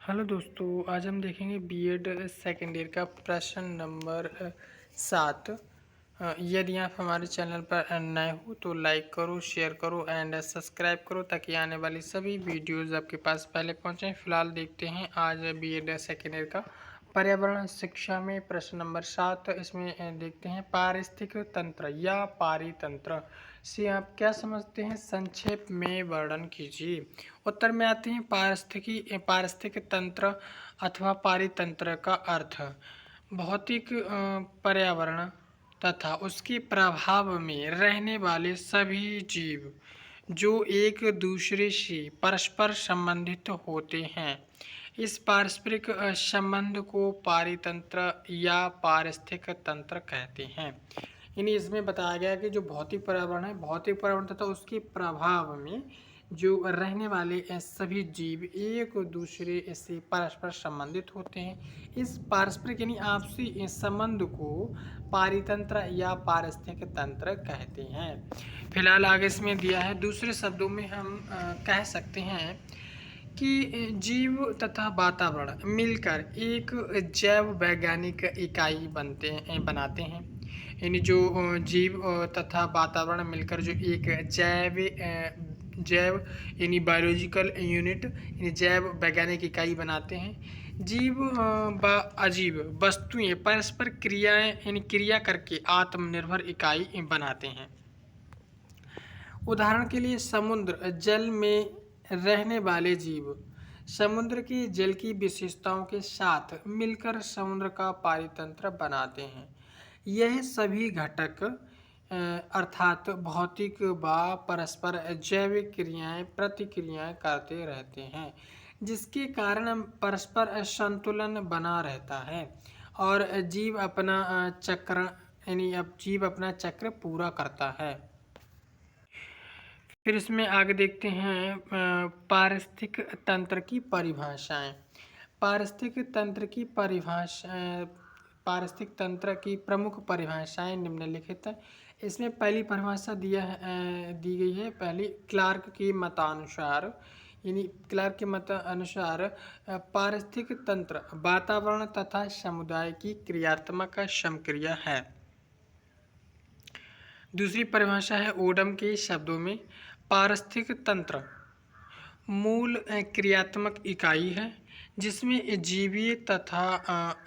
Hello दोस्तों, आज हम देखेंगे बीएड सेकेंड ईयर का प्रश्न नंबर 7। यदि आप हमारे चैनल पर नए हो तो लाइक करो, शेयर करो एंड सब्सक्राइब करो ताकि आने वाली सभी वीडियोस आपके पास पहले पहुंचें। फिलहाल देखते हैं आज बीएड सेकेंड ईयर का पर्यावरण शिक्षा में प्रश्न नंबर 7। इसमें देखते हैं पारिस्थितिक तंत्र या पारितंत्र से आप क्या समझते हैं, संक्षेप में वर्णन कीजिए। उत्तर में आते हैं पारिस्थितिक तंत्र अथवा पारितंत्र का अर्थ भौतिक पर्यावरण तथा उसके प्रभाव में रहने वाले सभी जीव जो एक दूसरे से परस्पर संबंधित होते हैं। इस पारस्परिक संबंध को पारितंत्र या पारिस्थितिक तंत्र कहते हैं। यानी इसमें बताया गया कि जो भौतिक पर्यावरण है, भौतिक पर्यावरण तथा उसके प्रभाव में जो रहने वाले सभी जीव एक दूसरे से परस्पर संबंधित होते हैं। इस पारस्परिक यानी आपसी संबंध को पारितंत्र या पारिस्थितिक तंत्र कहते हैं। फिलहाल आगे इसमें दिया है, दूसरे शब्दों में हम कह सकते हैं कि जीव तथा वातावरण मिलकर एक जैव वैज्ञानिक इकाई बनाते हैं। यानी जो जीव तथा वातावरण मिलकर जो एक जैव यानी बायोलॉजिकल यूनिट यानी जैव वैज्ञानिक इकाई बनाते हैं। जीव व अजीव वस्तुएं परस्पर क्रियाएं यानी क्रिया करके आत्मनिर्भर इकाई बनाते हैं। उदाहरण के लिए समुद्र जल में रहने वाले जीव समुद्र के जल की विशेषताओं के साथ मिलकर समुद्र का पारितंत्र बनाते हैं। यह सभी घटक अर्थात भौतिक व परस्पर जैविक क्रियाएं प्रतिक्रियाएं करते रहते हैं, जिसके कारण परस्पर संतुलन बना रहता है और जीव अपना चक्र यानी अब जीव अपना चक्र पूरा करता है। फिर इसमें आगे देखते हैं पारिस्थितिक तंत्र की परिभाषाएं। पारिस्थितिक तंत्र की पारिस्थितिक तंत्र की प्रमुख परिभाषाएं निम्नलिखित है। इसमें पहली परिभाषा दी गई है पहली क्लार्क के मतानुसार, यानी क्लार्क के मत अनुसार पारिस्थितिक तंत्र वातावरण तथा समुदाय की क्रियात्मक समक्रिया है। दूसरी परिभाषा है ओडम के शब्दों में, पारिस्थितिक तंत्र मूल क्रियात्मक इकाई है जिसमें जीवीय तथा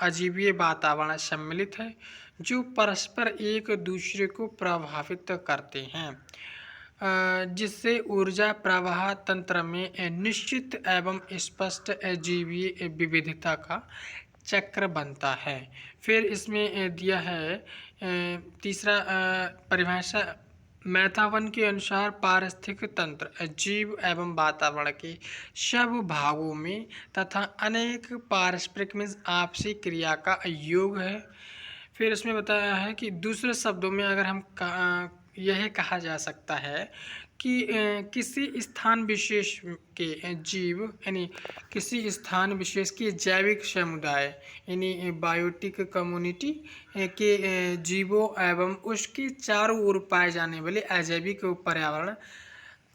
अजीवीय वातावरण सम्मिलित है जो परस्पर एक दूसरे को प्रभावित करते हैं, जिससे ऊर्जा प्रवाह तंत्र में निश्चित एवं स्पष्ट जीवीय विविधता का चक्र बनता है। फिर इसमें दिया है तीसरा परिभाषा मैथावन के अनुसार पारिस्थितिक तंत्र जीव एवं वातावरण के सब भागों में तथा अनेक पारस्परिक में आपसी क्रिया का योग है। फिर इसमें बताया है कि दूसरे शब्दों में अगर हम यह कहा जा सकता है कि किसी स्थान विशेष के जीव यानी किसी स्थान विशेष के जैविक समुदाय यानी बायोटिक कम्युनिटी के जीवों एवं उसके चारों ओर पाए जाने वाले अजैविक पर्यावरण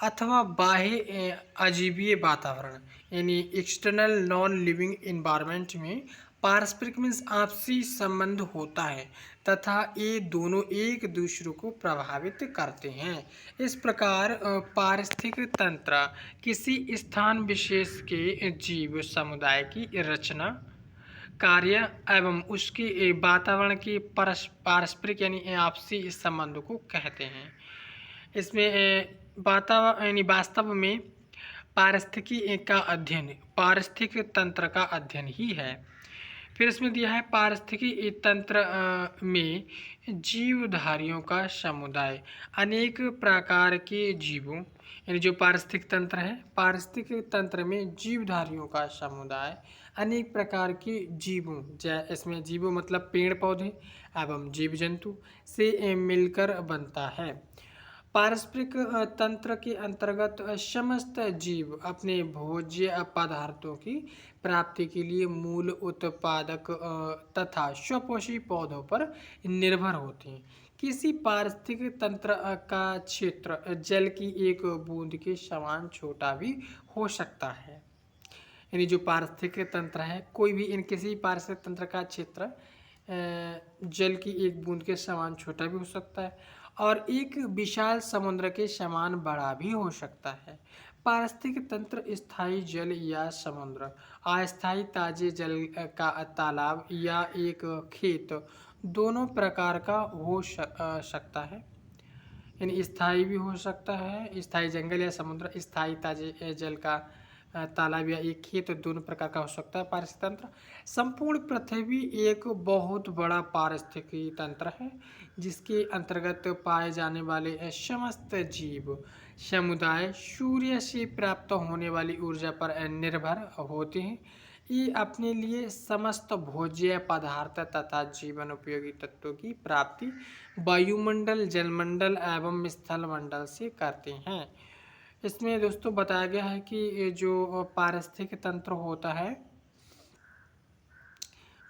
अथवा बाह्य अजीवीय वातावरण यानी एक्सटर्नल नॉन लिविंग इन्वायरमेंट में पारस्परिक मीन्स आपसी संबंध होता है तथा ये दोनों एक दूसरे को प्रभावित करते हैं। इस प्रकार पारिस्थितिक तंत्र किसी स्थान विशेष के जीव समुदाय की रचना, कार्य एवं उसके वातावरण के पारस्परिक यानी आपसी संबंध को कहते हैं। इसमें वातावरण यानी वास्तव में पारिस्थितिकी का अध्ययन पारिस्थितिक तंत्र का अध्ययन ही है। फिर इसमें दिया है पारिस्थितिकी तंत्र में जीवधारियों का समुदाय अनेक प्रकार के जीवों यानी जो पारिस्थितिक तंत्र है, पारिस्थितिक तंत्र में जीवधारियों का समुदाय अनेक प्रकार के जीवों इसमें जीवों मतलब पेड़ पौधे एवं जीव जंतु से मिलकर बनता है। पारस्परिक तंत्र के अंतर्गत समस्त जीव अपने भोज्य पदार्थों की प्राप्ति के लिए मूल उत्पादक तथा स्वपोषी पौधों पर निर्भर होते हैं। किसी पारिस्थितिक तंत्र का क्षेत्र जल की एक बूंद के समान छोटा भी हो सकता है। यानी जो पारिस्थितिक तंत्र है, कोई भी इन किसी पारिस्थितिक तंत्र का क्षेत्र जल की एक बूंद के समान छोटा भी हो सकता है और एक विशाल समुद्र के समान बड़ा भी हो सकता है। पारिस्थितिक तंत्र स्थायी जल या समुद्र, अस्थायी ताजे जल का तालाब या एक खेत, दोनों प्रकार का हो सकता है। यानी स्थायी भी हो सकता है, स्थायी जंगल या समुद्र, स्थायी ताजे जल का तालाब या एक खेत, दोनों प्रकार का हो सकता है पारिस्थितिक तंत्र। संपूर्ण पृथ्वी एक बहुत बड़ा पारिस्थितिकी तंत्र है जिसके अंतर्गत पाए जाने वाले समस्त जीव समुदाय सूर्य से प्राप्त होने वाली ऊर्जा पर निर्भर होते हैं। ये अपने लिए समस्त भोज्य पदार्थ तथा जीवन उपयोगी तत्वों की प्राप्ति वायुमंडल, जलमंडल एवं स्थलमंडल से करते हैं। इसमें दोस्तों बताया गया है कि ये जो पारिस्थितिक तंत्र होता है,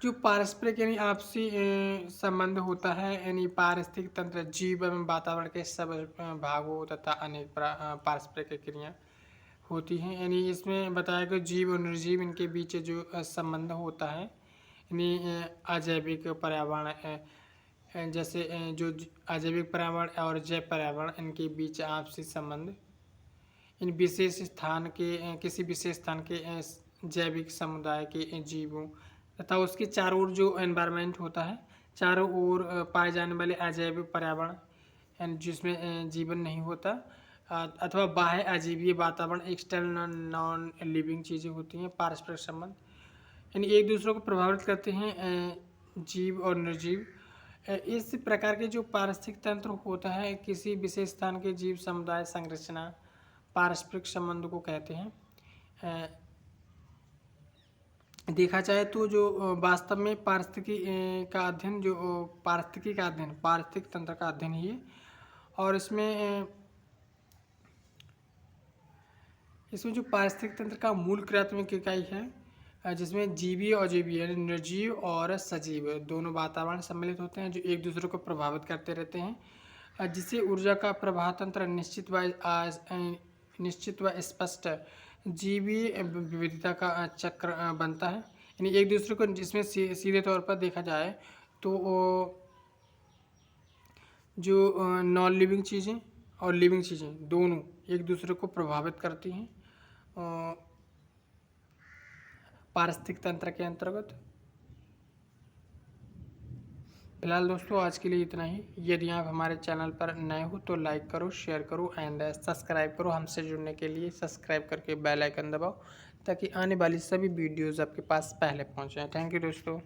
जो पारस्परिक यानी आपसी संबंध होता है, यानी पारिस्थितिक तंत्र जीव एवं वातावरण के सब भागों तथा अनेक पारस्परिक क्रिया होती हैं। यानी इसमें बताया गया जीव और निर्जीव इनके बीच जो संबंध होता है, यानी अजैविक पर्यावरण जैसे जो अजैविक पर्यावरण और जैव पर्यावरण इनके बीच आपसी संबंध, इन विशेष स्थान के किसी विशेष स्थान के जैविक समुदाय के जीवों तथा उसके चारों ओर जो एनवायरनमेंट होता है, चारों ओर पाए जाने वाले अजैविक पर्यावरण जिसमें जीवन नहीं होता अथवा बाह्य अजीवीय वातावरण, एक्सटर्नल नॉन लिविंग चीज़ें होती हैं। पारस्परिक संबंध यानी एक दूसरे को प्रभावित करते हैं जीव और निर्जीव। इस प्रकार के जो पारिस्थितिक तंत्र होता है किसी विशेष स्थान के जीव समुदाय संरचना पारस्परिक संबंध को कहते हैं। देखा जाए तो जो वास्तव में पारिस्थितिकी का अध्ययन जो पारिस्थितिकी का अध्ययन पारिस्थितिक तंत्र का अध्ययन ही है और इसमें जो पारिस्थितिक तंत्र का मूल क्रियात्मक इकाई है जिसमें जीवीय और अजीवीय यानी निर्जीव और सजीव दोनों वातावरण सम्मिलित होते हैं जो एक दूसरे को प्रभावित करते रहते हैं, जिससे ऊर्जा का प्रवाह तंत्र निश्चित व स्पष्ट जीवीय विविधता का चक्र बनता है। यानी एक दूसरे को जिसमें सीधे तौर पर देखा जाए तो जो नॉन लिविंग चीज़ें और लिविंग चीज़ें दोनों एक दूसरे को प्रभावित करती हैं पारिस्थितिक तंत्र के अंतर्गत। फिलहाल दोस्तों आज के लिए इतना ही। यदि आप हमारे चैनल पर नए हो तो लाइक करो, शेयर करो एंड सब्सक्राइब करो। हमसे जुड़ने के लिए सब्सक्राइब करके बेल आइकन दबाओ ताकि आने वाली सभी वीडियोज़ आपके पास पहले पहुँचें। थैंक यू दोस्तों।